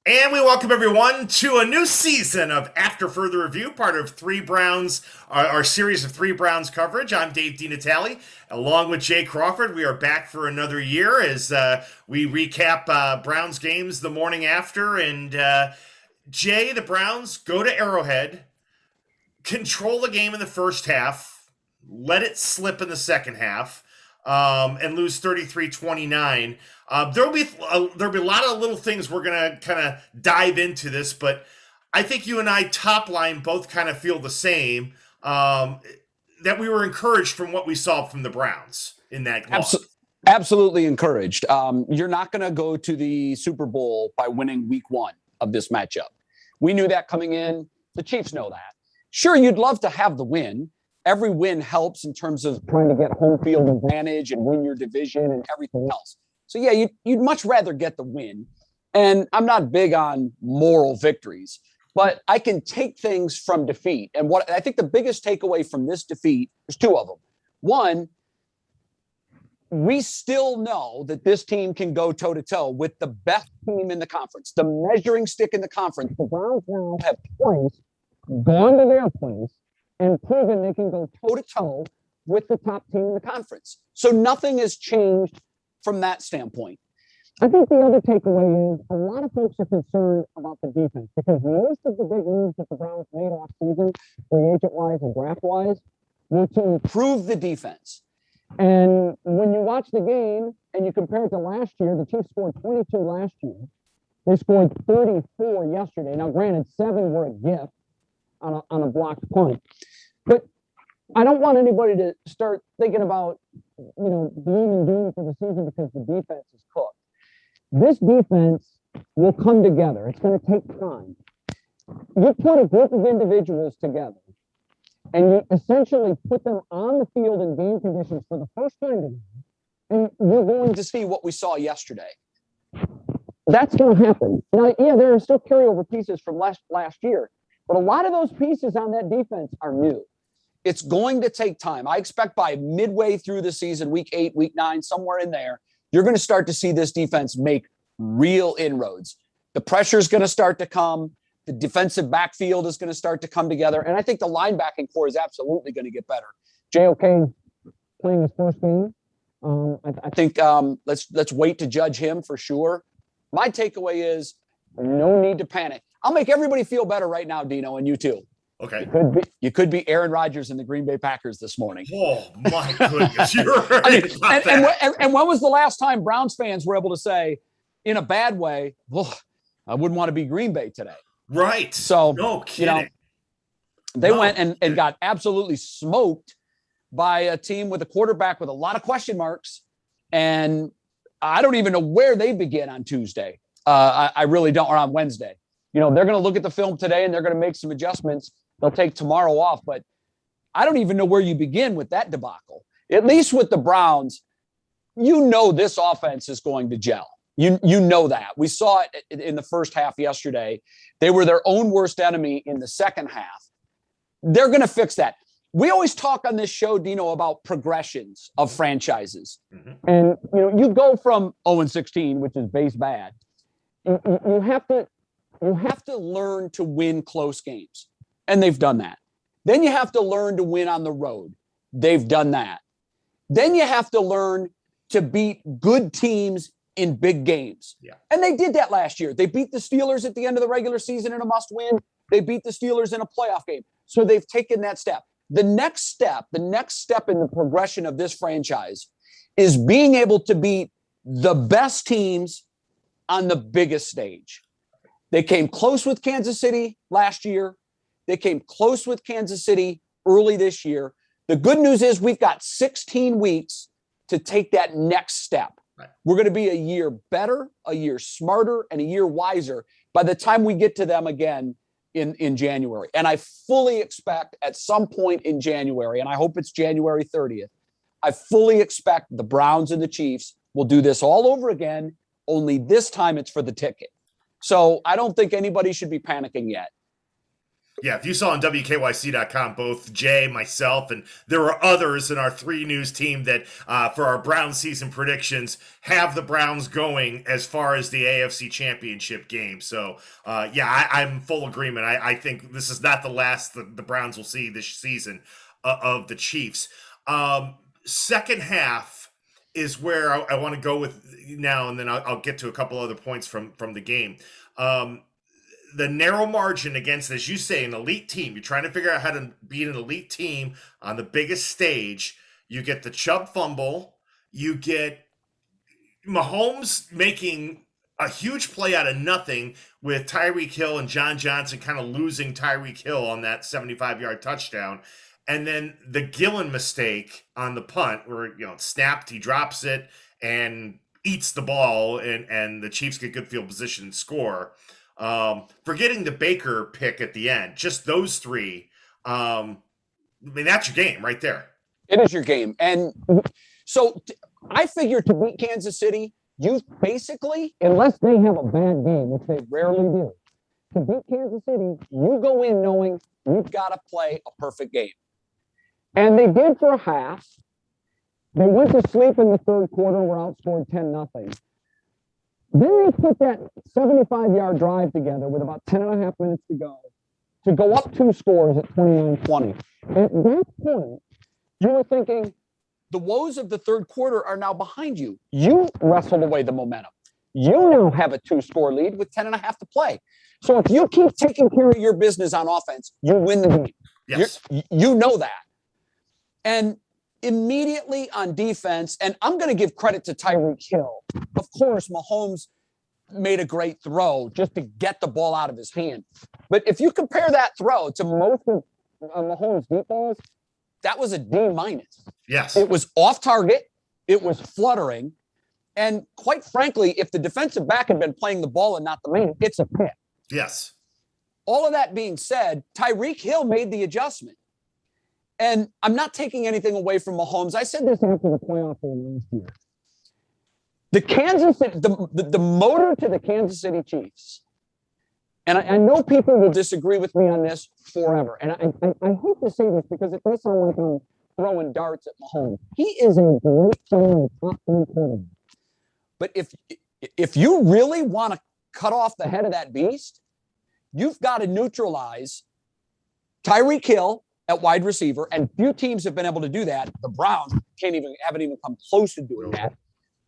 And we welcome everyone to a new season of After Further Review, part of Three Browns, our series of Three Browns coverage. I'm Dave DiNatale, along with Jay Crawford. We are back for another year as we recap Browns games the morning after. And Jay, the Browns go to Arrowhead, control the game in the first half, let it slip in the second half, and lose 33-29. There'll be a lot of little things we're gonna kind of dive into this, but I think you and I top line both kind of feel the same, that we were encouraged from what we saw from the Browns in that loss. Absolutely encouraged. You're not going to go to the Super Bowl by winning week one of this matchup. We knew that coming in. The Chiefs know that. Sure, you'd love to have the win. Every win helps in terms of trying to get home field advantage and win your division and everything else. So, yeah, you'd much rather get the win. And I'm not big on moral victories, but I can take things from defeat. And what I think the biggest takeaway from this defeat, there's two of them. One, we still know that this team can go toe-to-toe with the best team in the conference, the measuring stick in the conference. The Browns now have twice gone to their place and proven they can go toe-to-toe with the top team in the conference. So nothing has changed from that standpoint. I think the other takeaway is a lot of folks are concerned about the defense because most of the big moves that the Browns made off season, free agent-wise and draft-wise, were to improve the defense. And when you watch the game and you compare it to last year, the Chiefs scored 22 last year. They scored 34 yesterday. Now, granted, 7 were a gift on a blocked punt. But I don't want anybody to start thinking about, gloom and doom for the season because the defense is cooked. This defense will come together. It's going to take time. You put a group of individuals together and you essentially put them on the field in game conditions for the first time together, and you're going to see what we saw yesterday. That's going to happen. Now, yeah, there are still carryover pieces from last year, but a lot of those pieces on that defense are new. It's going to take time. I expect by midway through the season, week 8, week 9, somewhere in there, you're going to start to see this defense make real inroads. The pressure is going to start to come. The defensive backfield is going to start to come together. And I think the linebacking core is absolutely going to get better. JOK playing his first game. I think let's wait to judge him for sure. My takeaway is no need to panic. I'll make everybody feel better right now, Dino, and you too. Okay. You could be Aaron Rodgers and the Green Bay Packers this morning. Oh, my goodness. You're right and when was the last time Browns fans were able to say, in a bad way, well, I wouldn't want to be Green Bay today? Right. So, no kidding. They went and got absolutely smoked by a team with a quarterback with a lot of question marks. And I don't even know where they begin on Tuesday. I really don't, or on Wednesday. They're going to look at the film today and they're going to make some adjustments. They'll take tomorrow off, but I don't even know where you begin with that debacle. At least with the Browns, this offense is going to gel. You know that. We saw it in the first half yesterday. They were their own worst enemy in the second half. They're going to fix that. We always talk on this show, Dino, about progressions of franchises. Mm-hmm. And, you go from 0-16, which is base bad. You have to learn to win close games. And they've done that. Then you have to learn to win on the road. They've done that. Then you have to learn to beat good teams in big games. Yeah. And they did that last year. They beat the Steelers at the end of the regular season in a must-win. They beat the Steelers in a playoff game. So they've taken that step. The next step in the progression of this franchise is being able to beat the best teams on the biggest stage. They came close with Kansas City last year. They came close with Kansas City early this year. The good news is we've got 16 weeks to take that next step. Right. We're going to be a year better, a year smarter, and a year wiser by the time we get to them again in January. And I fully expect at some point in January, and I hope it's January 30th, I fully expect the Browns and the Chiefs will do this all over again, only this time it's for the ticket. So I don't think anybody should be panicking yet. Yeah, if you saw on WKYC.com, both Jay, myself, and there were others in our 3 News team that, for our Browns season predictions, have the Browns going as far as the AFC Championship game. So, yeah, I'm full agreement. I think this is not the last the Browns will see this season of the Chiefs. Second half is where I want to go with now, and then I'll get to a couple other points from the game. The narrow margin against, as you say, an elite team. You're trying to figure out how to beat an elite team on the biggest stage. You get the Chubb fumble. You get Mahomes making a huge play out of nothing with Tyreek Hill and John Johnson kind of losing Tyreek Hill on that 75-yard touchdown. And then the Gillen mistake on the punt where, it's snapped, he drops it and eats the ball, and the Chiefs get good field position and score. Forgetting the Baker pick at the end, just those 3. That's your game right there. It is your game. And so I figure to beat Kansas City, you basically, unless they have a bad game, which they rarely do, to beat Kansas City, you go in knowing you've got to play a perfect game. And they did for a half. They went to sleep in the third quarter, were outscored 10-0. Then they put that 75-yard drive together with about 10 and a half minutes to go up 2 scores at 29-20. At that point, you were thinking, the woes of the third quarter are now behind you. You wrestled away the momentum. You now have a 2-score lead with 10 and a half to play. So if you keep taking care of your business on offense, you win the game. Yes. You know that. And immediately on defense, and I'm going to give credit to Tyreek Hill. Of course, Mahomes made a great throw just to get the ball out of his hand. But if you compare that throw to most of Mahomes' deep balls, that was a D-. Yes. It was off target. It was fluttering. And quite frankly, if the defensive back had been playing the ball and not the man, it's a pick. Yes. All of that being said, Tyreek Hill made the adjustment. And I'm not taking anything away from Mahomes. I said this after the playoff game last year. The motor to the Kansas City Chiefs, and I know people will disagree with me on this forever. And I hate to say this because it may sound like I'm throwing darts at Mahomes. He is a great player in the top 3 quarterbacks. But if you really want to cut off the head of that beast, you've got to neutralize Tyreek Hill at wide receiver, and few teams have been able to do that. The Browns haven't even come close to doing that.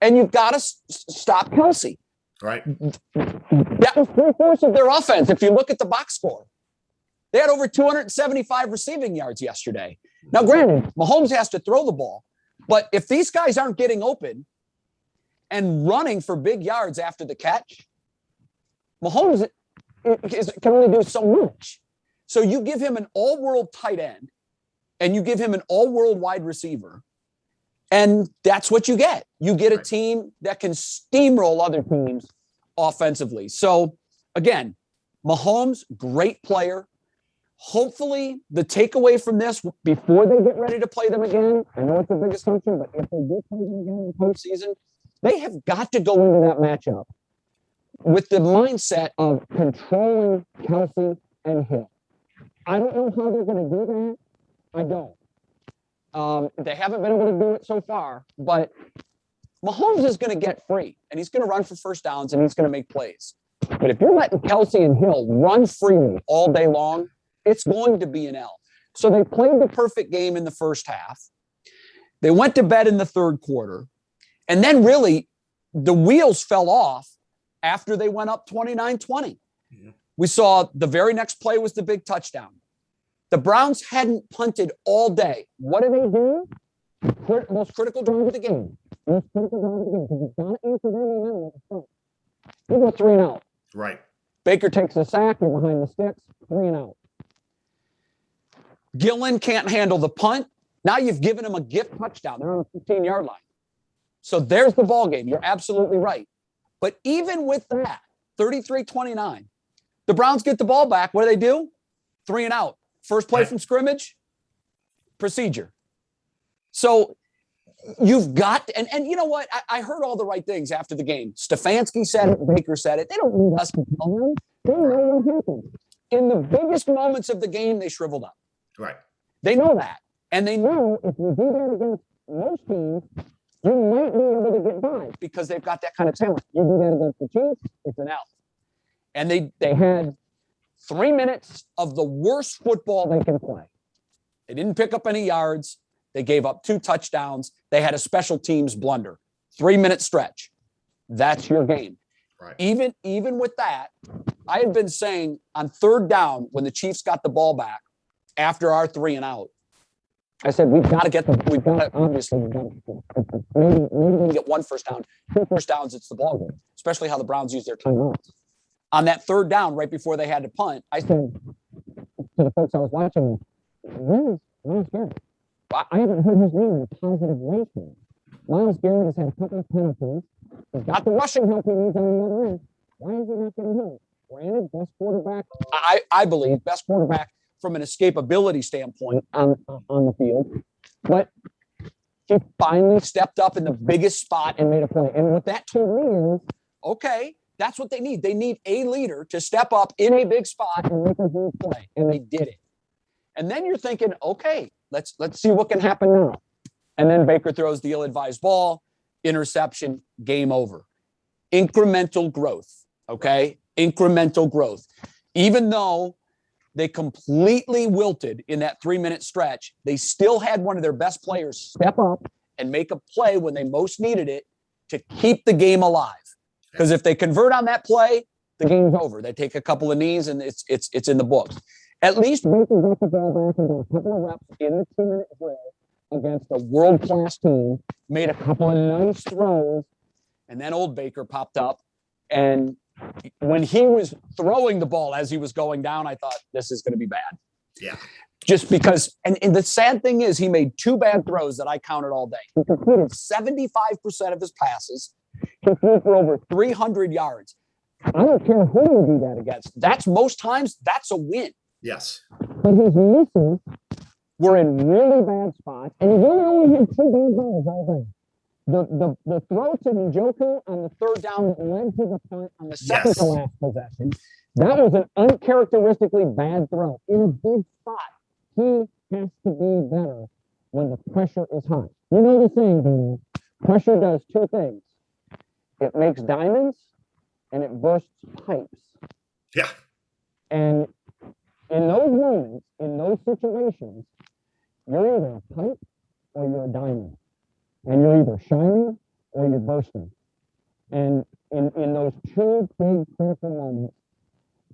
And you've got to stop Kelsey. Right. That was 3/4 of their offense. If you look at the box score, they had over 275 receiving yards yesterday. Now, granted, Mahomes has to throw the ball, but if these guys aren't getting open and running for big yards after the catch, Mahomes can only do so much. So you give him an all-world tight end and you give him an all-world wide receiver, and that's what you get. You get a team that can steamroll other teams offensively. So, again, Mahomes, great player. Hopefully, the takeaway from this, before they get ready to play them again, I know it's a big assumption, but if they do play them again in the postseason, they have got to go into that matchup with the mindset of controlling Kelsey and Hill. I don't know how they're going to do that. I don't. They haven't been able to do it so far, but Mahomes is going to get free, and he's going to run for first downs, and he's going to make plays. But if you're letting Kelsey and Hill run freely all day long, it's going to be an L. So they played the perfect game in the first half. They went to bed in the third quarter, and then really the wheels fell off after they went up 29-20. Yeah. We saw the very next play was the big touchdown. The Browns hadn't punted all day. What do? Most critical drive of the game. Most critical drive of the game. Because you've got to answer their momentum at the front. You go 3 and out. Right. Baker takes a sack. You're behind the sticks. 3 and out. Gillen can't handle the punt. Now you've given him a gift touchdown. They're on the 15-yard line. So there's the ball game. You're absolutely right. But even with that, 33-29, the Browns get the ball back. What do? 3 and out. First play from scrimmage, procedure. So you've got, and you know what? I heard all the right things after the game. Stefanski said it, Baker said it. They don't need us to tell them. They know what happened. In the biggest moments of the game, they shriveled up. Right. They know that. And they know if you do that against most teams, you might be able to get by because they've got that kind of talent. You do that against the Chiefs, it's an L. And they had 3 minutes of the worst football they can play. They didn't pick up any yards. They gave up 2 touchdowns. They had a special teams blunder. 3-minute stretch. That's your game. Right. Even with that, I had been saying on 3rd down when the Chiefs got the ball back after our 3 and out, I said, maybe we can get 1 first down, 2 first downs, it's the ball game, especially how the Browns use their timeouts. On that 3rd down, right before they had to punt, I said to the folks I was watching, where is Myles Garrett? I haven't heard his name in a positive way for him. Myles Garrett has had a couple of penalties. He's got the rushing help he needs on the other end. Why is he not getting hit? Granted, best quarterback, I believe, best quarterback from an escapability standpoint on the field. But he finally stepped up in the biggest spot and made a play. And what that told me is, okay, that's what they need. They need a leader to step up in a big spot and make a huge play. And they did it. And then you're thinking, okay, let's see what can happen now. And then Baker throws the ill-advised ball, interception, game over. Incremental growth, okay? Incremental growth. Even though they completely wilted in that 3-minute stretch, they still had one of their best players step up and make a play when they most needed it to keep the game alive. Because if they convert on that play, the game's over. They take a couple of knees and it's in the books. At least Baker got the ball back and got a couple of reps in the 2-minute drill against a world-class team, made a couple of nice throws, and then old Baker popped up. And when he was throwing the ball as he was going down, I thought, this is going to be bad. Yeah. Just because, and the sad thing is he made 2 bad throws that I counted all day. He completed 75% of his passes. He threw for over 300 yards. I don't care who you do that against. That's most times, that's a win. Yes. But his misses were in really bad spots, and he really only had 2 bad balls all day. The throw to Njoku on the 3rd down that led to the punt on the second to last possession, that was an uncharacteristically bad throw in a big spot. He has to be better when the pressure is high. You know the saying, Dino, pressure does 2 things. It makes diamonds, and it bursts pipes. Yeah. And in those moments, in those situations, you're either a pipe or you're a diamond. And you're either shining or you're bursting. And in those 2 big critical moments,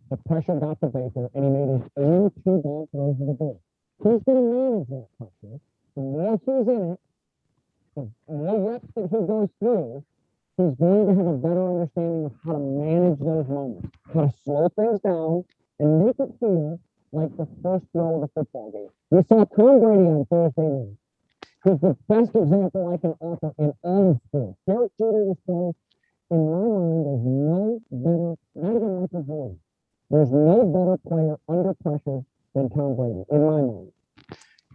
the pressure got to Baker, and he made his only 2 bad throws of the day. He's going to manage that pressure. The more he's in it, the more reps that he goes through, he's going to have a better understanding of how to manage those moments, how to slow things down and make it feel like the first throw of the football game. We saw Tom Brady on Thursday night. He's the best example I can offer in all of sports. Derek Jeter was close. In my mind, there's no better, not even Michael Jordan. There's no better player under pressure than Tom Brady, in my mind.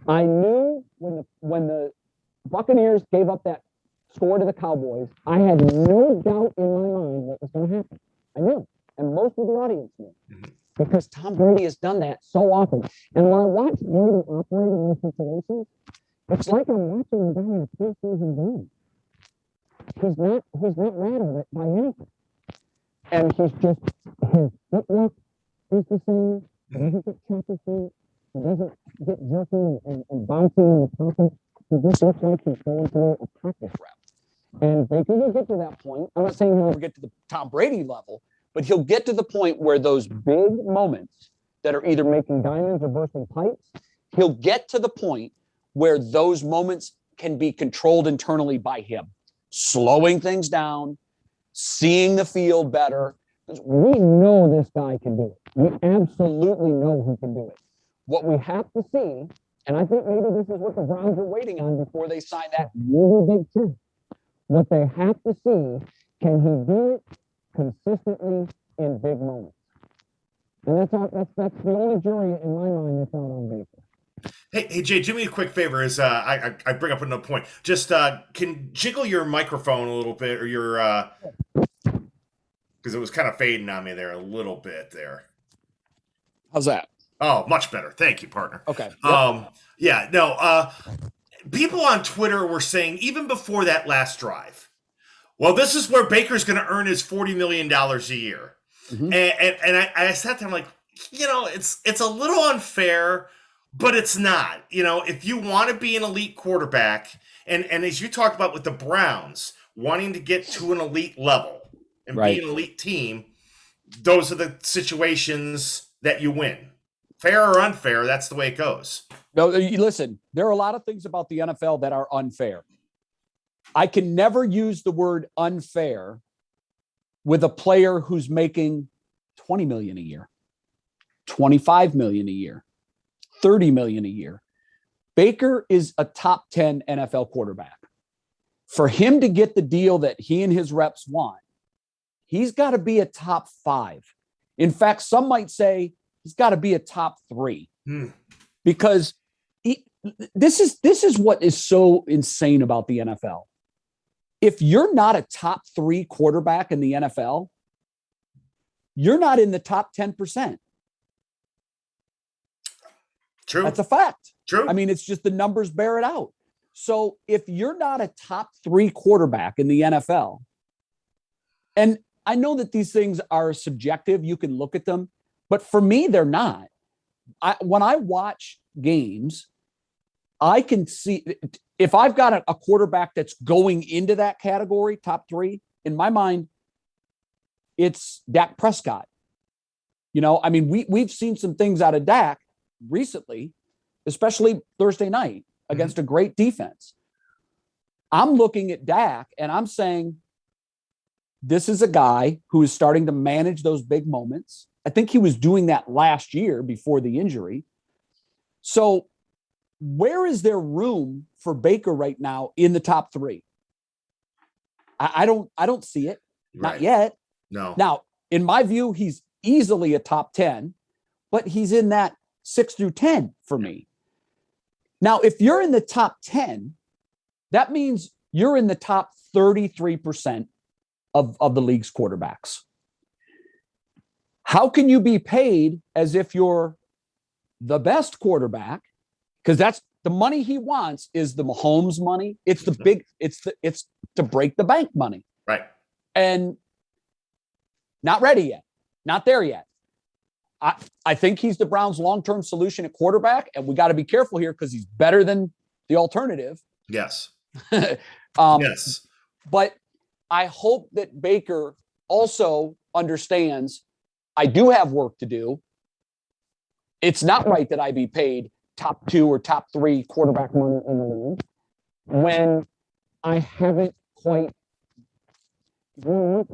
I knew when the Buccaneers gave up that score to the Cowboys, I had no doubt in my mind what was going to happen. I knew, and most of the audience knew. Because Tom Brady has done that so often. And when I watch Brady operate in those situations, it's like I'm watching a guy in a preseason game. He's not rattled by anything. And he's just, his footwork is the same. He doesn't get choppy feet. He doesn't get jerky and bouncing in the pocket. He just looks like he's going through a practice rep. And Baker will get to that point. I'm not saying he'll ever get to the Tom Brady level, but he'll get to the point where those big moments that are either making diamonds or bursting pipes, he'll get to the point where those moments can be controlled internally by him, slowing things down, seeing the field better. We know this guy can do it. We absolutely know he can do it. What we have to see, and I think maybe this is what the Browns are waiting on before they sign that really big check. What they have to see, can he do it consistently in big moments? And that's the only jury in my mind that's out on Baker. Hey, Jay, do me a quick favor. I bring up another point. Just can jiggle your microphone a little bit, or your because it was kind of fading on me there a little bit there. How's that? Oh, much better. Thank you, partner. Okay. Yep. Yeah, no, people on Twitter were saying, even before that last drive, well, this is where Baker's going to earn his $40 million a year. Mm-hmm. And I sat there, I'm like, it's a little unfair, but it's not. If you want to be an elite quarterback, and as you talked about with the Browns, wanting to get to an elite level and Right. be an elite team, those are the situations that you win. Fair or unfair, that's the way it goes. No, listen, there are a lot of things about the NFL that are unfair. I can never use the word unfair with a player who's making $20 million a year, $25 million a year, $30 million a year. Baker is a top 10 NFL quarterback. For him to get the deal that he and his reps want, he's got to be a top 5. In fact, some might say he's got to be a top 3 because this is what is so insane about the NFL. If you're not a top 3 quarterback in the NFL, you're not in the top 10%. True. That's a fact. True. I mean, it's just the numbers bear it out. So if you're not a top 3 quarterback in the NFL, and I know that these things are subjective, you can look at them, but for me, they're not. When I watch games, I can see if I've got a quarterback that's going into that category, top 3, in my mind, it's Dak Prescott. I mean, we've seen some things out of Dak recently, especially Thursday night against a great defense. I'm looking at Dak and I'm saying, this is a guy who is starting to manage those big moments. I think he was doing that last year before the injury. So where is there room for Baker right now in the top 3? I don't see it. Right. Not yet. No. Now, in my view, he's easily a top 10, but he's in that 6 through 10 for me. Now, if you're in the top 10, that means you're in the top 33% of the league's quarterbacks. How can you be paid as if you're the best quarterback? Because that's the money he wants is the Mahomes money. It's the big, it's to break the bank money. Right. And not ready yet. Not there yet. I think he's the Browns' long-term solution at quarterback, and we got to be careful here because he's better than the alternative. Yes. Yes. But I hope that Baker also understands I do have work to do. It's not right that I be paid top 2 or top 3 quarterback money in the league when I haven't quite. You've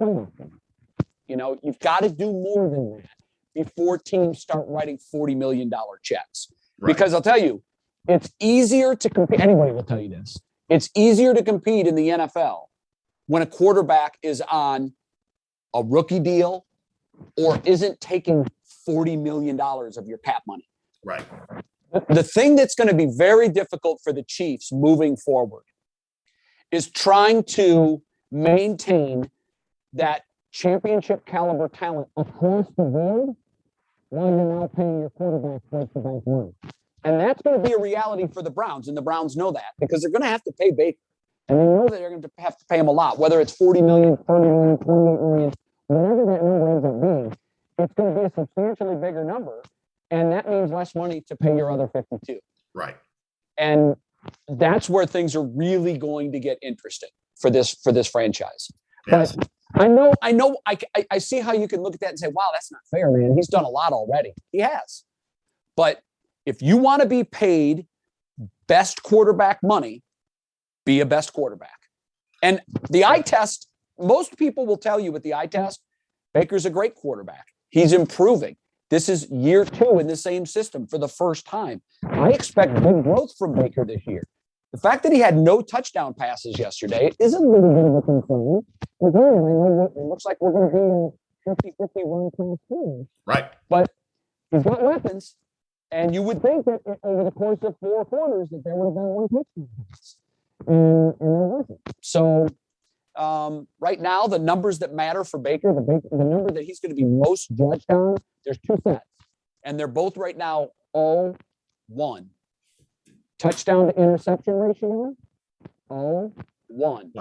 got to do more than that before teams start writing $40 million checks. Right. Because I'll tell you, it's easier to compete. Anybody will tell you this. It's easier to compete in the NFL when a quarterback is on a rookie deal or isn't taking $40 million of your cap money. Right. The thing that's going to be very difficult for the Chiefs moving forward is trying to maintain that championship caliber talent across the board while you're now paying your quarterback close to bank money. And that's going to be a reality for the Browns, and the Browns know that because they're going to have to pay Baker. And they know that they're going to have to pay him a lot, whether it's $40 million, $30 million, $28 million, whatever that number ends up being, it's going to be a substantially bigger number, and that means less money to pay your other 52. Right. And that's where things are really going to get interesting for this franchise. Yes. But I know. I see how you can look at that and say, wow, that's not fair, man. He's done a lot already. He has. But if you want to be paid best quarterback money, be a best quarterback. And the eye test, most people will tell you with the eye test, Baker's a great quarterback. He's improving. This is year 2 in the same system for the first time. I expect big growth from Baker this year. The fact that he had no touchdown passes yesterday is a little bit of a concern. It looks like we're going to be in 50-50 run class team. Right. But he's got weapons. And you would think that over the course of 4 quarters that there would have been one touchdown pass. And there wasn't. So right now, the numbers that matter for Baker, the number that he's going to be most judged on, there's 2 sets. and they're both right now 0-1. Touchdown to interception ratio, 0-1. One.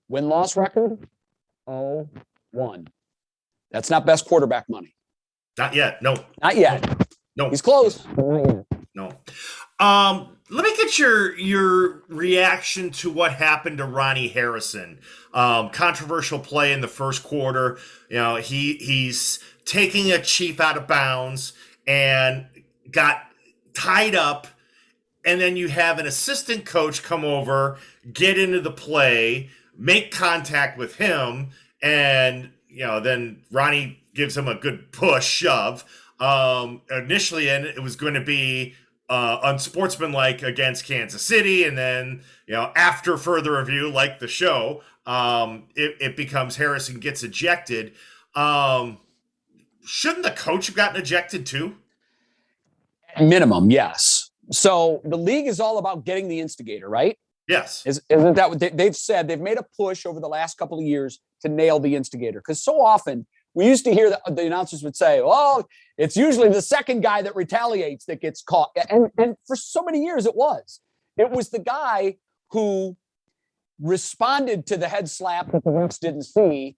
Win-loss record, 0-1. That's not best quarterback money. Not yet. No. Not yet. No. He's close. Not yet. No. Let me get your reaction to what happened to Ronnie Harrison. Controversial play in the first quarter. You know, he's taking a Chief out of bounds and got tied up. And then you have an assistant coach come over, get into the play, make contact with him, and then Ronnie gives him a good push shove. Initially, and it was going to be unsportsmanlike against Kansas City, and then after further review, like the show, it becomes Harrison gets ejected. Shouldn't the coach have gotten ejected too? Minimum, yes. So the league is all about getting the instigator, right? Yes. Isn't that what they've said? They've made a push over the last couple of years to nail the instigator, because so often we used to hear that the announcers would say, "Oh, it's usually the second guy that retaliates that gets caught," and for so many years it was the guy who responded to the head slap that the refs didn't see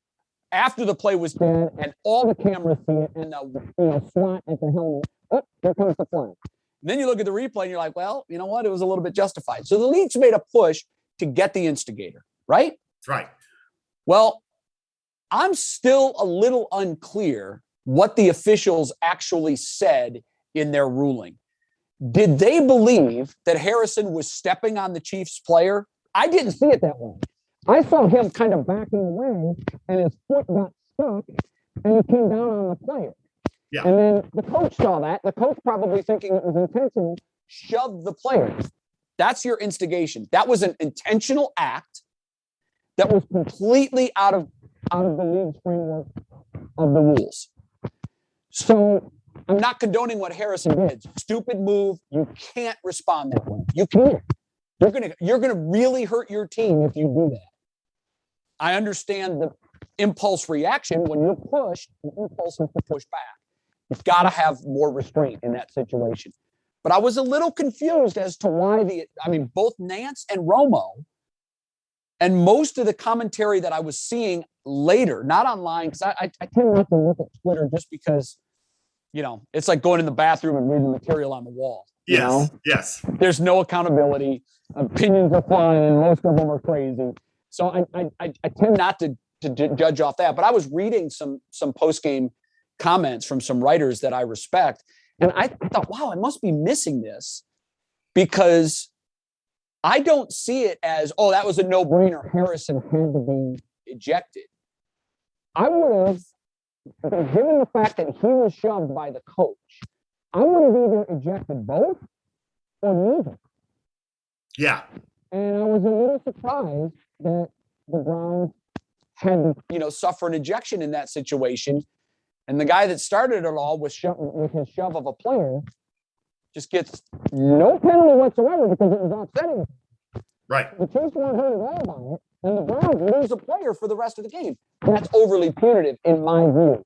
after the play was done, and all the cameras see it, and the swat at the helmet. Oh, there comes the flag. And then you look at the replay and you're like, well, you know what? It was a little bit justified. So the league's made a push to get the instigator, right? That's right. Well, I'm still a little unclear what the officials actually said in their ruling. Did they believe that Harrison was stepping on the Chiefs player? I didn't see it that way. I saw him kind of backing away, and his foot got stuck, and he came down on the player. Yeah. And then the coach saw that. The coach, probably thinking it was intentional, shoved the player. That's your instigation. That was an intentional act that was completely out of the league's framework of the rules. So I'm not condoning what Harrison did. Stupid move. You can't respond that way. You can't. You're gonna really hurt your team if you do that. I understand the impulse reaction. When you're pushed, the impulse is to push back. You've got to have more restraint in that situation. But I was a little confused as to why both Nance and Romo and most of the commentary that I was seeing later, not online, because I tend not to look at Twitter just because, it's like going in the bathroom and reading the material on the wall. Yes. There's no accountability. Opinions are flying, and most of them are crazy. So I tend not to judge off that. But I was reading some post-game comments from some writers that I respect. And I thought, wow, I must be missing this, because I don't see it as, oh, that was a no-brainer. Harrison had to be ejected. I would have, given the fact that he was shoved by the coach, I would have either ejected both or neither. Yeah. And I was a little surprised that the Browns had, suffer an ejection in that situation. And the guy that started it all with his shove of a player just gets no penalty whatsoever because it was offsetting. Right. The Chiefs weren't hurt at all by it, and the Browns lose a player for the rest of the game. That's overly punitive in my view.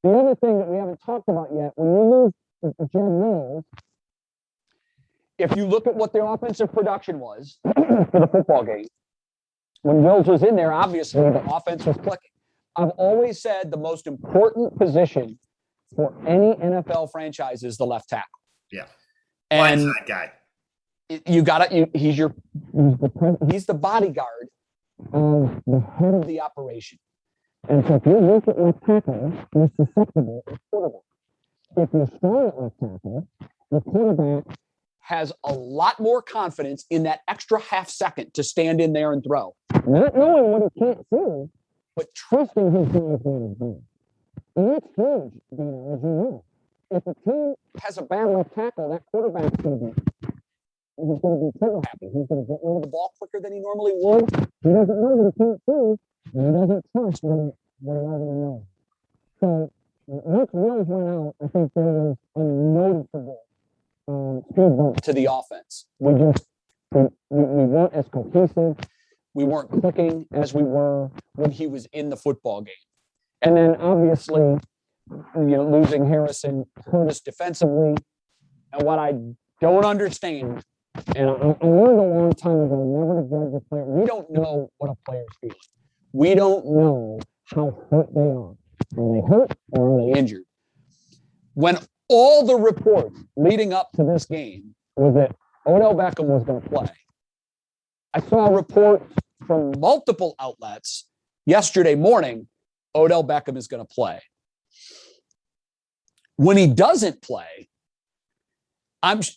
The other thing that we haven't talked about yet, when you lose Jim Mills, if you look at what their offensive production was for the football game, when Mills was in there, obviously the offense was clicking. I've always said the most important position for any NFL franchise is the left tackle. Yeah. And that guy. He's the bodyguard of the head of the operation. And so if you look at left tackle, you're susceptible to quarterback. If you're strong at left tackle, the quarterback has a lot more confidence in that extra half second to stand in there and throw. Not knowing what he can't do, but trusting his guys what he's doing. And that's huge, Dino, as you know. If a team has a bad left tackle, that quarterback's going to be trigger happy. He's going to get rid of the ball quicker than he normally would. He doesn't know what he can't do, and he doesn't trust what he already knows. So once Mills went out, I think there was a noticeable speed bump to the offense. We weren't as cohesive. We weren't clicking as we were when he was in the football game. And then obviously losing Harrison hurt us defensively. And what I don't understand, and I learned a long time ago, never to judge a player. We don't know what a player's feeling. We don't know how hurt they are. Are they hurt or are they injured? When all the reports leading up to this game was that Odell Beckham was going to play, I saw reports from multiple outlets yesterday morning, Odell Beckham is going to play. When he doesn't play,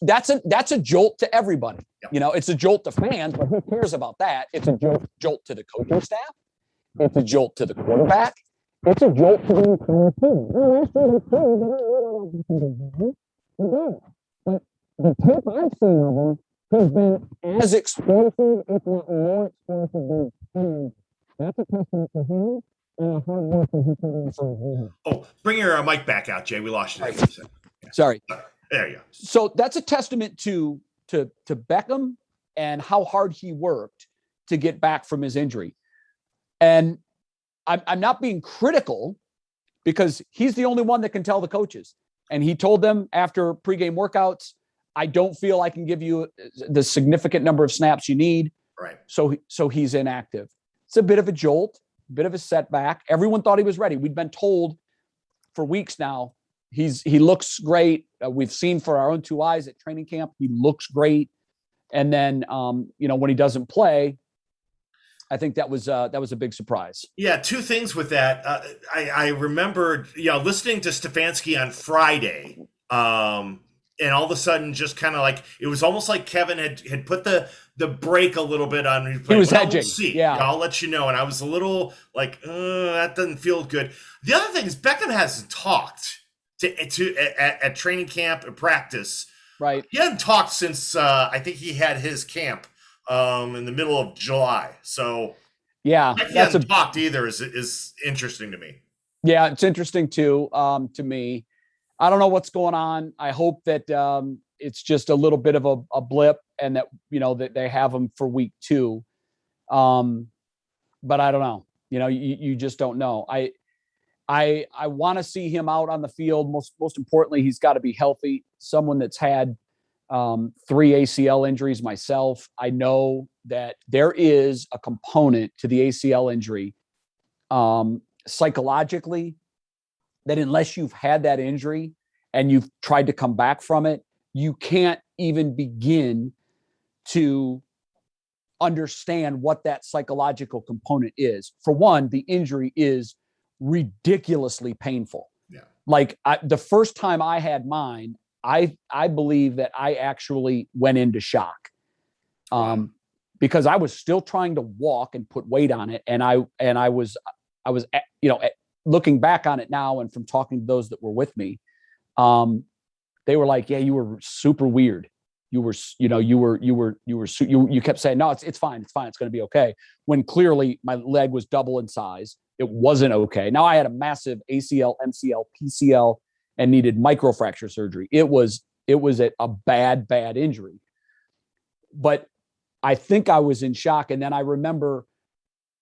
that's a jolt to everybody. Yep. It's a jolt to fans, but who cares about that? It's a jolt to the coaching staff. It's a jolt to the quarterback. It's a jolt to the entire team. But the tape I've seen of him has been as explosive, if not more explosive than that's a testament to him and a hard work that he put in for his. Oh, bring your mic back out, Jay. We lost you there for a second. Sorry. There you go. So that's a testament to Beckham and how hard he worked to get back from his injury. And I'm not being critical because he's the only one that can tell the coaches. And he told them after pregame workouts, I don't feel I can give you the significant number of snaps you need. Right. So he's inactive. It's a bit of a jolt, a bit of a setback. Everyone thought he was ready. We'd been told for weeks now, he looks great. We've seen for our own two eyes at training camp, he looks great. And then, when he doesn't play, I think that was a big surprise. Yeah, two things with that. I remember, listening to Stefanski on Friday, and all of a sudden, just kind of like it was almost like Kevin had put the brake a little bit on. He was hedging. We'll see. Yeah, I'll let you know. And I was a little like, that doesn't feel good. The other thing is Beckham hasn't talked at training camp and practice. Right. He hadn't talked since I think he had his camp in the middle of July. So yeah, he hasn't talked either is interesting to me. Yeah, it's interesting too, to me. I don't know what's going on. I hope that it's just a little bit of a blip and that, that they have him for week 2. But I don't know, you just don't know. I want to see him out on the field. Most importantly, he's got to be healthy. Someone that's had 3 ACL injuries myself. I know that there is a component to the ACL injury psychologically that unless you've had that injury and you've tried to come back from it, you can't even begin to understand what that psychological component is. For one, the injury is ridiculously painful. Yeah. Like the first time I had mine, I believe that I actually went into shock because I was still trying to walk and put weight on it. And I was looking back on it now and from talking to those that were with me, they were like, yeah, you were super weird. You kept saying, no, it's fine. It's fine. It's going to be okay. When clearly my leg was double in size. It wasn't okay. Now I had a massive ACL, MCL, PCL, and needed microfracture surgery. It was a bad injury. But I think I was in shock. And then I remember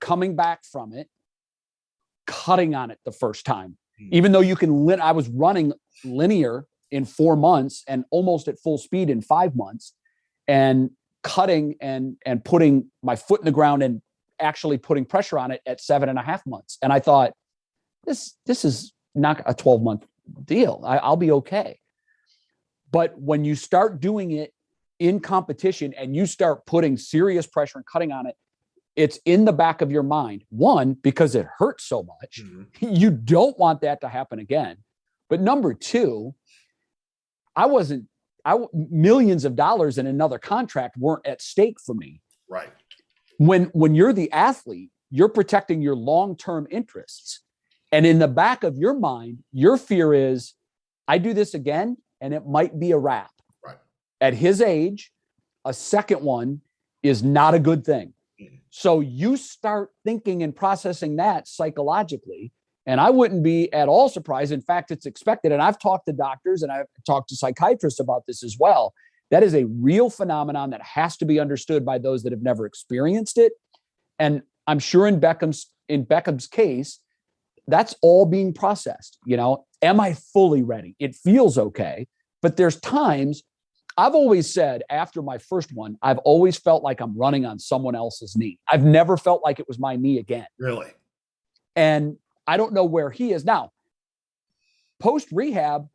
coming back from it, cutting on it the first time, even though I was running linear in 4 months and almost at full speed in 5 months, and cutting and putting my foot in the ground and actually putting pressure on it at 7.5 months. And I thought, this is not a 12-month deal. I'll be okay. But when you start doing it in competition and you start putting serious pressure and cutting on it, it's in the back of your mind. One, because it hurts so much. Mm-hmm. You don't want that to happen again. But number 2, millions of dollars in another contract weren't at stake for me. Right. When you're the athlete, you're protecting your long-term interests. And in the back of your mind, your fear is, I do this again, and it might be a wrap. Right. At his age, a second one is not a good thing. Mm-hmm. So you start thinking and processing that psychologically. And I wouldn't be at all surprised. In fact, it's expected. And I've talked to doctors and I've talked to psychiatrists about this as well. That is a real phenomenon that has to be understood by those that have never experienced it. And I'm sure in Beckham's case, that's all being processed, Am I fully ready? It feels okay. But there's times, I've always said after my first one, I've always felt like I'm running on someone else's knee. I've never felt like it was my knee again. Really? And I don't know where he is now. Post rehab,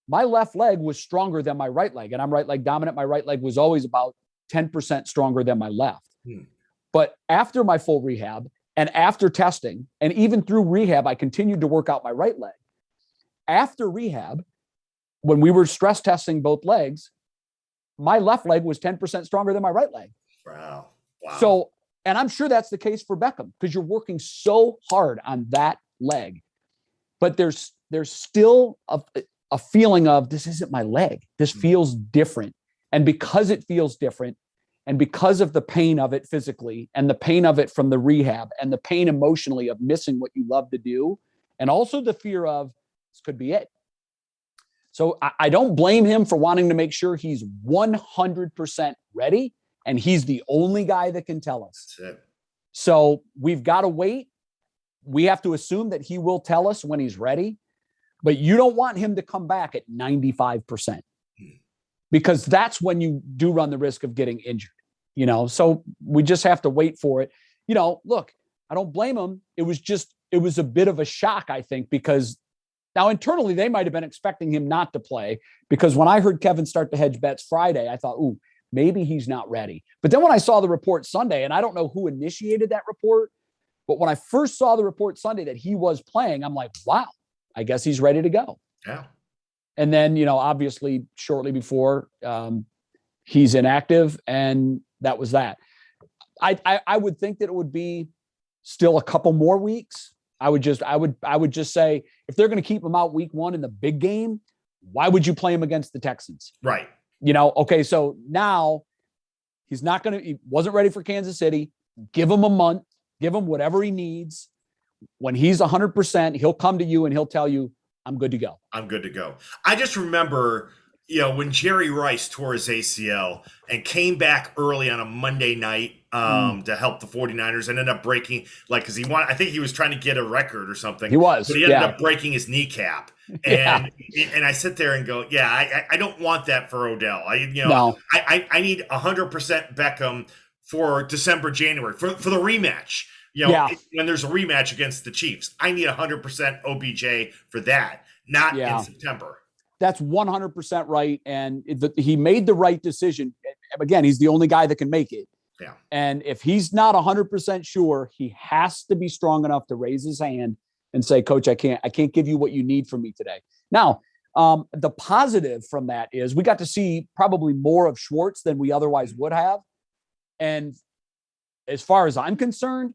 my left leg was stronger than my right leg, and I'm right leg dominant. My right leg was always about 10% stronger than my left. But after my full rehab and after testing, and even through rehab, I continued to work out my right leg. After rehab, when we were stress testing both legs, my left leg was 10% stronger than my right leg. Wow. So, and I'm sure that's the case for Beckham because you're working so hard on that leg. But there's still a feeling of this isn't my leg. This feels different. And because it feels different, and because of the pain of it physically and the pain of it from the rehab and the pain emotionally of missing what you love to do, and also the fear of this could be it. So I don't blame him for wanting to make sure he's 100% ready, and he's the only guy that can tell us. That's it. So we've got to wait. We have to assume that he will tell us when he's ready, but you don't want him to come back at 95% because that's when you do run the risk of getting injured, so we just have to wait for it. Look, I don't blame him. It was a bit of a shock, I think, because now internally they might've been expecting him not to play, because when I heard Kevin start to hedge bets Friday, I thought, ooh, maybe he's not ready. But then when I saw the report Sunday, and I don't know who initiated that report, but when I first saw the report Sunday that he was playing, I'm like, wow, I guess he's ready to go. Yeah. And then, obviously shortly before, he's inactive, and that was that. I would think that it would be still a couple more weeks. I would just say, if they're going to keep him out week 1 in the big game, why would you play him against the Texans? Right. Okay, so now he wasn't ready for Kansas City. Give him a month, give him whatever he needs. When he's 100%, he'll come to you and he'll tell you, I'm good to go. I'm good to go. I just remember, when Jerry Rice tore his ACL and came back early on a Monday night to help the 49ers and ended up breaking, because I think he was trying to get a record or something. He was. But he ended up breaking his kneecap. And I sit there and go, I don't want that for Odell. No. I need 100% Beckham for December, January, for the rematch. When there's a rematch against the Chiefs, I need 100% OBJ for that, not in September. That's 100% right. And he made the right decision. Again, he's the only guy that can make it. Yeah. And if he's not 100% sure, he has to be strong enough to raise his hand and say, Coach, I can't give you what you need from me today. Now, the positive from that is we got to see probably more of Schwartz than we otherwise would have. And as far as I'm concerned,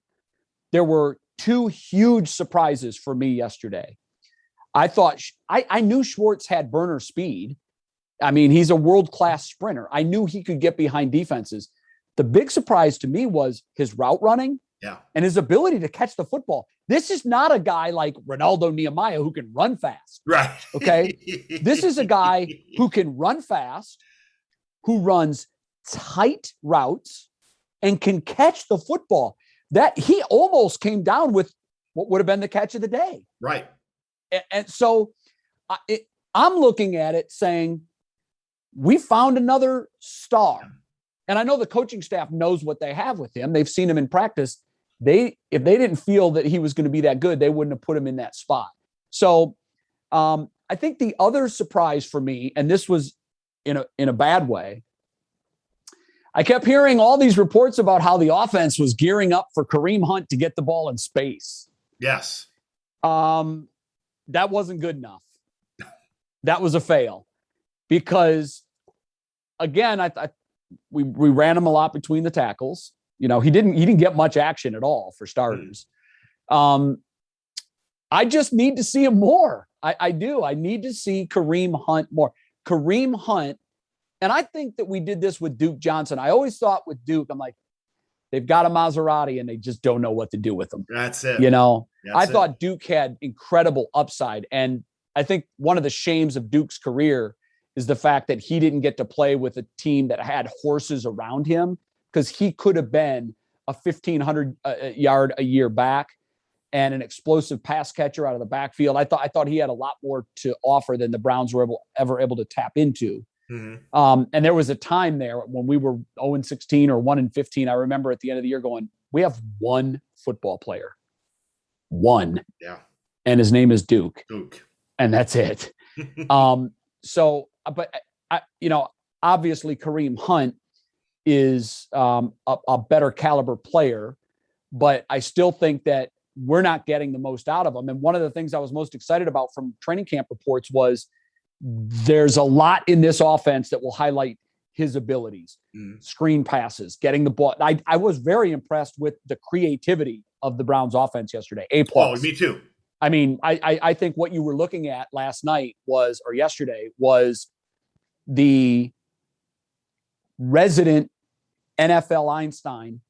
there were 2 huge surprises for me yesterday. I thought I knew Schwartz had burner speed. I mean, he's a world-class sprinter. I knew he could get behind defenses. The big surprise to me was his route running and his ability to catch the football. This is not a guy like Ronaldo Nehemiah who can run fast. Right. Okay. This is a guy who can run fast, who runs tight routes and can catch the football. That he almost came down with what would have been the catch of the day. Right. And so I'm looking at it saying, we found another star. And I know the coaching staff knows what they have with him. They've seen him in practice. If they didn't feel that he was going to be that good, they wouldn't have put him in that spot. So I think the other surprise for me, and this was in a bad way, I kept hearing all these reports about how the offense was gearing up for Kareem Hunt to get the ball in space. Yes. That wasn't good enough. That was a fail because, again, we ran him a lot between the tackles. He didn't get much action at all for starters. I just need to see him more. I do. I need to see Kareem Hunt more. Kareem Hunt. And I think that we did this with Duke Johnson. I always thought with Duke, I'm like, they've got a Maserati and they just don't know what to do with him. That's it. I thought Duke had incredible upside. And I think one of the shames of Duke's career is the fact that he didn't get to play with a team that had horses around him, because he could have been a 1,500 yard a year back. and an explosive pass catcher out of the backfield. I thought he had a lot more to offer than the Browns were ever able to tap into. And there was a time there when we were 0-16 or 1-15. I remember at the end of the year going, we have one football player. One. Yeah. And his name is Duke. And that's it. So, but obviously Kareem Hunt is a better caliber player, but I still think that we're not getting the most out of him. And one of the things I was most excited about from training camp reports was there's a lot in this offense that will highlight his abilities, screen passes, getting the ball. I was very impressed with the creativity of the Browns offense yesterday. A+. Oh, me too. I mean, I think what you were looking at yesterday was the resident NFL Einstein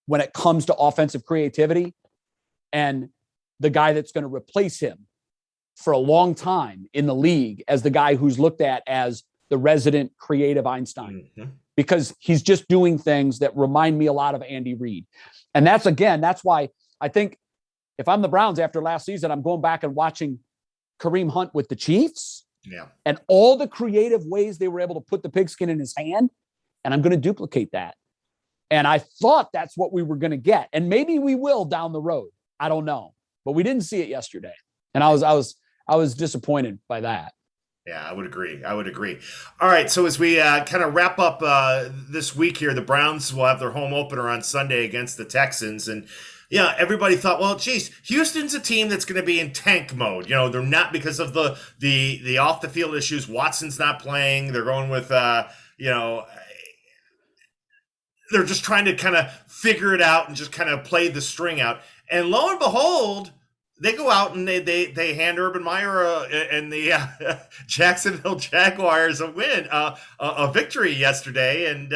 when it comes to offensive creativity, and the guy that's going to replace him for a long time in the league as the guy who's looked at as the resident creative Einstein, because he's just doing things that remind me a lot of Andy Reid. And that's why I think if I'm the Browns after last season, I'm going back and watching Kareem Hunt with the Chiefs and all the creative ways they were able to put the pigskin in his hand. And I'm going to duplicate that. And I thought that's what we were going to get. And maybe we will down the road. I don't know, but we didn't see it yesterday. And I was disappointed by that. Yeah, I would agree. All right, so as we kind of wrap up this week here, the Browns will have their home opener on Sunday against the Texans. And, everybody thought, well, geez, Houston's a team that's going to be in tank mode. They're not because of the off-the-field issues. Watson's not playing. They're going with, they're just trying to kind of figure it out and just kind of play the string out. And lo and behold, they go out and they hand Urban Meyer and the Jacksonville Jaguars a victory yesterday. And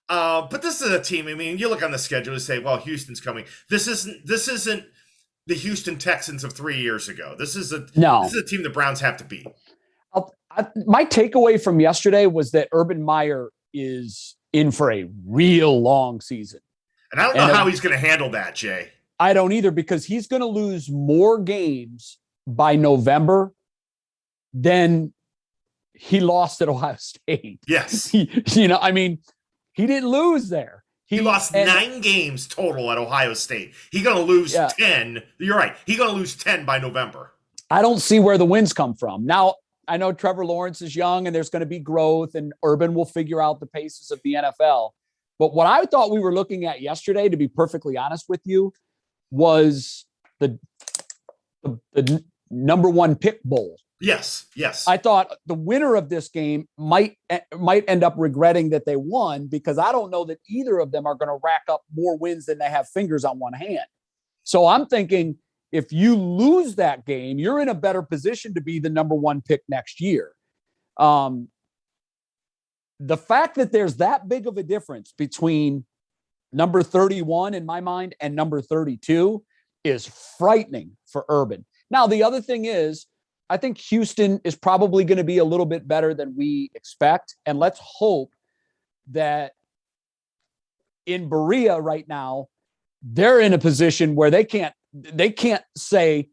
but this is a team. I mean, you look on the schedule and say, well, Houston's coming. This isn't the Houston Texans of 3 years ago. This is a team the Browns have to beat. My takeaway from yesterday was that Urban Meyer is in for a real long season. And I don't know how he's going to handle that, Jay. I don't either, because he's going to lose more games by November than he lost at Ohio State. Yes. He didn't lose there. He lost 9 games total at Ohio State. He's going to lose 10. You're right. He's going to lose 10 by November. I don't see where the wins come from. Now, I know Trevor Lawrence is young and there's going to be growth, and Urban will figure out the paces of the NFL. But what I thought we were looking at yesterday, to be perfectly honest with you, was the number one pick bowl. Yes. I thought the winner of this game might end up regretting that they won, because I don't know that either of them are going to rack up more wins than they have fingers on one hand. So I'm thinking if you lose that game, you're in a better position to be the number one pick next year. The fact that there's that big of a difference between number 31 in my mind and number 32 is frightening for Urban. Now, the other thing is, I think Houston is probably going to be a little bit better than we expect. And let's hope that in Berea right now, they're in a position where they can't say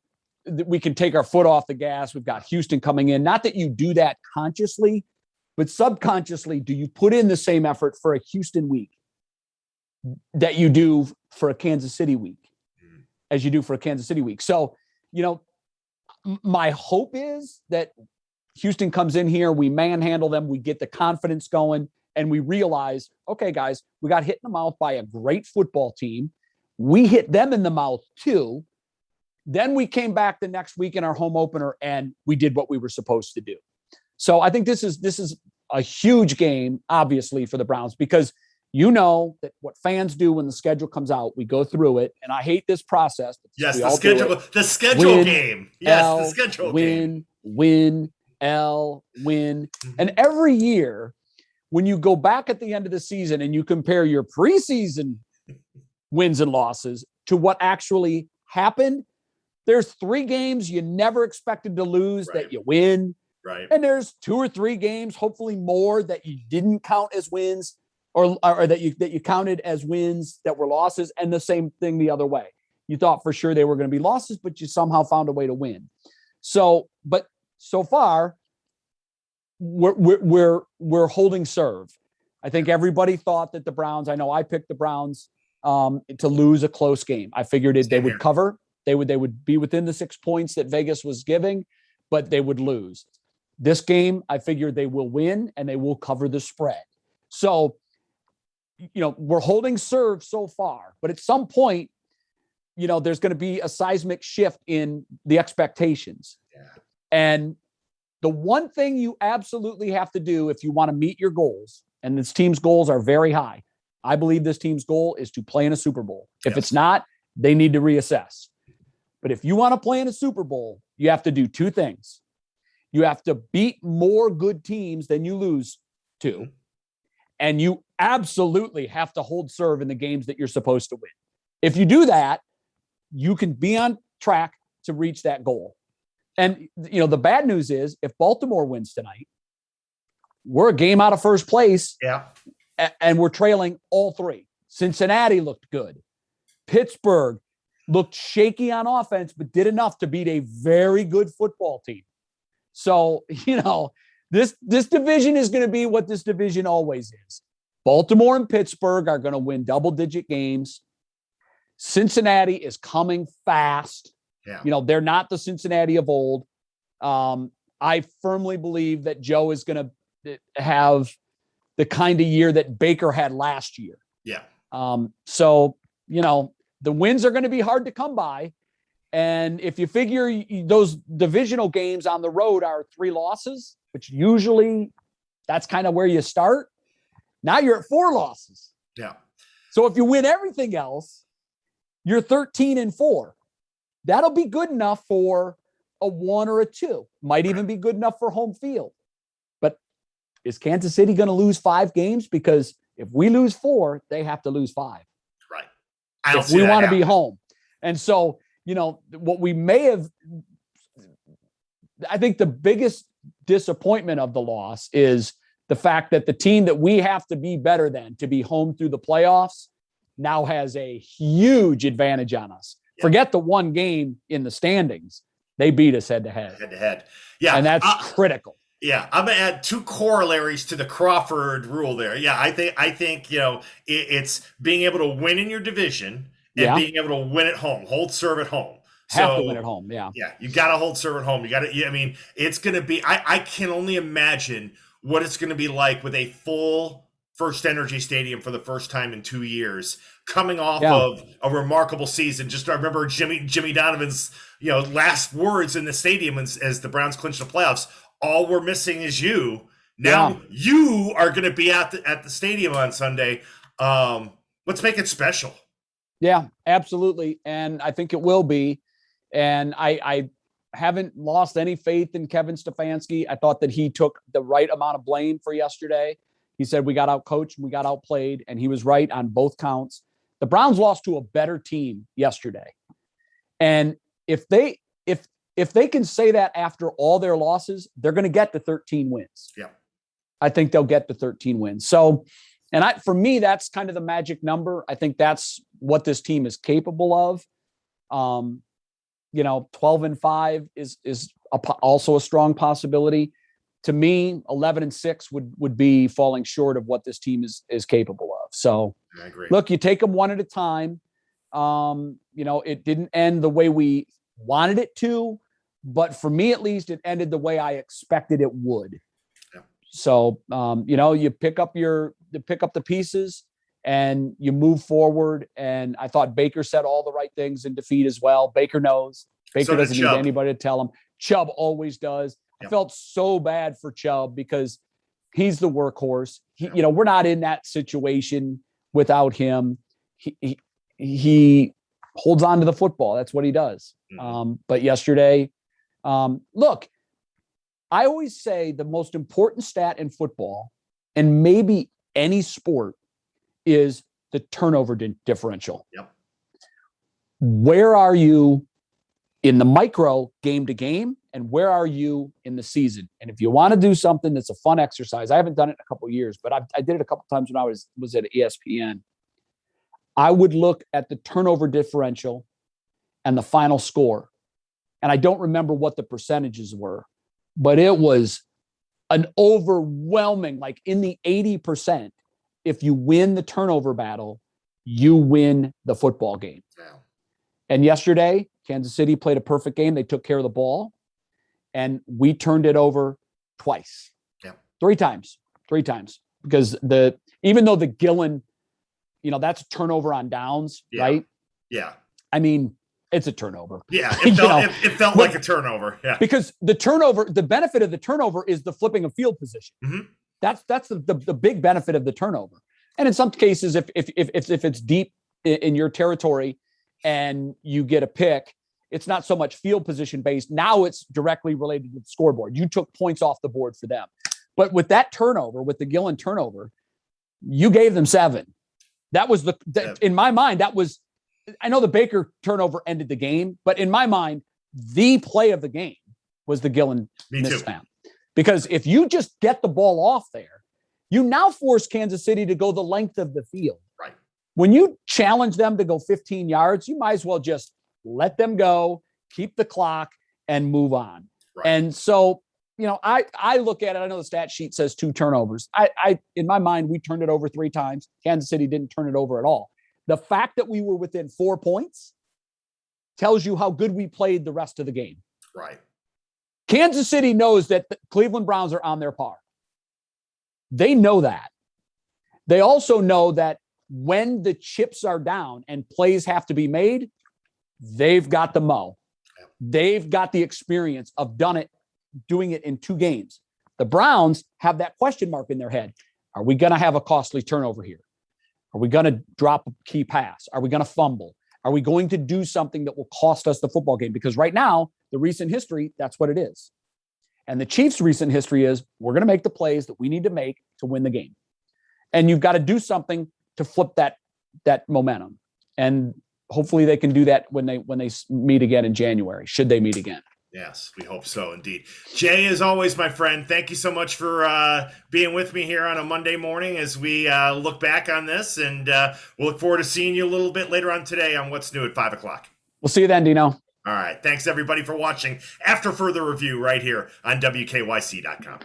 that we can take our foot off the gas. We've got Houston coming in. Not that you do that consciously, but subconsciously, do you put in the same effort for a Houston week that you do for a Kansas City week as you do for a Kansas City week? So, my hope is that Houston comes in here, we manhandle them, we get the confidence going, and we realize, okay, guys, we got hit in the mouth by a great football team. We hit them in the mouth too. Then we came back the next week in our home opener and we did what we were supposed to do. So I think this is a huge game, obviously, for the Browns, because you know that what fans do when the schedule comes out, we go through it, and I hate this process. Yes, the schedule game. Yes, the schedule game. Win. And every year, when you go back at the end of the season and you compare your preseason wins and losses to what actually happened, there's 3 games you never expected to lose that you win. Right. And there's 2 or 3 games, hopefully more, that you didn't count as wins or that you counted as wins that were losses, and the same thing the other way. You thought for sure they were going to be losses, but you somehow found a way to win. So, but so far, we're holding serve. I think everybody thought that the Browns, I know I picked the Browns to lose a close game. I figured they would cover. They would be within the 6 points that Vegas was giving, but they would lose. This game, I figured they will win and they will cover the spread. So, we're holding serve so far, but at some point, there's going to be a seismic shift in the expectations. Yeah. And the one thing you absolutely have to do if you want to meet your goals, and this team's goals are very high. I believe this team's goal is to play in a Super Bowl. If it's not, they need to reassess. But if you want to play in a Super Bowl, you have to do two things. You have to beat more good teams than you lose to. And you absolutely have to hold serve in the games that you're supposed to win. If you do that, you can be on track to reach that goal. And, the bad news is if Baltimore wins tonight, we're a game out of first place. Yeah. And we're trailing all three. Cincinnati looked good. Pittsburgh looked shaky on offense, but did enough to beat a very good football team. So, this division is going to be what this division always is. Baltimore and Pittsburgh are going to win double-digit games. Cincinnati is coming fast. Yeah. They're not the Cincinnati of old. I firmly believe that Joe is going to have the kind of year that Baker had last year. Yeah. So, the wins are going to be hard to come by. And if you figure those divisional games on the road are 3 losses, which usually that's kind of where you start. Now you're at 4 losses. Yeah. So if you win everything else, you're 13-4. That'll be good enough for a 1 or a 2. Might even be good enough for home field. But is Kansas City going to lose 5 games? Because if we lose 4, they have to lose 5. Right. If we want to be home. And so, what we may have, I think the biggest disappointment of the loss is the fact that the team that we have to be better than to be home through the playoffs now has a huge advantage on us. Yeah. Forget the one game in the standings. They beat us head to head. Head to head. Yeah. And that's critical. Yeah, I'm gonna add 2 corollaries to the Crawford rule there. Yeah, I think it's being able to win in your division and being able to win at home, hold serve at home. Have to win at home. Yeah, you got to hold serve at home. You got to. I mean, it's going to be. I can only imagine what it's going to be like with a full First Energy Stadium for the first time in 2 years, coming off of a remarkable season. Just I remember Jimmy Donovan's last words in the stadium as the Browns clinched the playoffs. All we're missing is you. Now you are going to be at the stadium on Sunday. Let's make it special. Yeah, absolutely. And I think it will be. And I haven't lost any faith in Kevin Stefanski. I thought that he took the right amount of blame for yesterday. He said we got outcoached, we got outplayed, and he was right on both counts. The Browns lost to a better team yesterday. And if they can say that after all their losses, they're going to get to 13 wins. Yeah. I think they'll get to 13 wins. So, for me, that's kind of the magic number. I think that's what this team is capable of. 12-5 is also a strong possibility. To me, 11-6 would be falling short of what this team is capable of. So, I agree. Look, you take them one at a time. It didn't end the way we wanted it to, but for me, at least, it ended the way I expected it would. Yeah. So, you pick up the pieces and you move forward. And I thought Baker said all the right things in defeat as well. Baker knows. Baker doesn't need anybody to tell him. Chubb always does. Yep. I felt so bad for Chubb because he's the workhorse. We're not in that situation without him. He holds on to the football. That's what he does. Mm-hmm. But yesterday, look, I always say the most important stat in football and maybe any sport is the turnover differential. Yep. Where are you in the micro game to game, and where are you in the season? And if you want to do something that's a fun exercise, I haven't done it in a couple of years, but I did it a couple of times when I was at ESPN. I would look at the turnover differential and the final score. And I don't remember what the percentages were, but it was an overwhelming, like in the 80%. If you win the turnover battle, you win the football game. Yeah. And yesterday, Kansas City played a perfect game. They took care of the ball, and we turned it over twice. Yeah. Three times, because even though the Gillen, that's a turnover on downs, right? Yeah. I mean, it's a turnover. Yeah, it felt like a turnover. Yeah, because the benefit of the turnover is the flipping of field position. Mm-hmm. That's the big benefit of the turnover. And in some cases, if it's deep in your territory and you get a pick, it's not so much field position based. Now it's directly related to the scoreboard. You took points off the board for them. But with that turnover, with the Gillen turnover, you gave them 7. That was in my mind, I know the Baker turnover ended the game, but in my mind, the play of the game was the Gillen missnap. Because if you just get the ball off there, you now force Kansas City to go the length of the field. Right. When you challenge them to go 15 yards, you might as well just let them go, keep the clock, and move on. Right. And so, I look at it. I know the stat sheet says 2 turnovers. I in my mind, we turned it over 3 times. Kansas City didn't turn it over at all. The fact that we were within 4 points tells you how good we played the rest of the game. Right. Kansas City knows that the Cleveland Browns are on their par. They know that. They also know that when the chips are down and plays have to be made, they've got the mo. They've got the experience of doing it in 2 games. The Browns have that question mark in their head. Are we going to have a costly turnover here? Are we going to drop a key pass? Are we going to fumble? Are we going to do something that will cost us the football game? Because right now, the recent history, that's what it is. And the Chiefs' recent history is we're going to make the plays that we need to make to win the game. And you've got to do something to flip that momentum. And hopefully they can do that when they meet again in January, should they meet again. Yes, we hope so, indeed. Jay, as always, my friend, thank you so much for being with me here on a Monday morning as we look back on this. And we'll look forward to seeing you a little bit later on today on What's New at 5 o'clock. We'll see you then, Dino. All right. Thanks, everybody, for watching After Further Review right here on WKYC.com.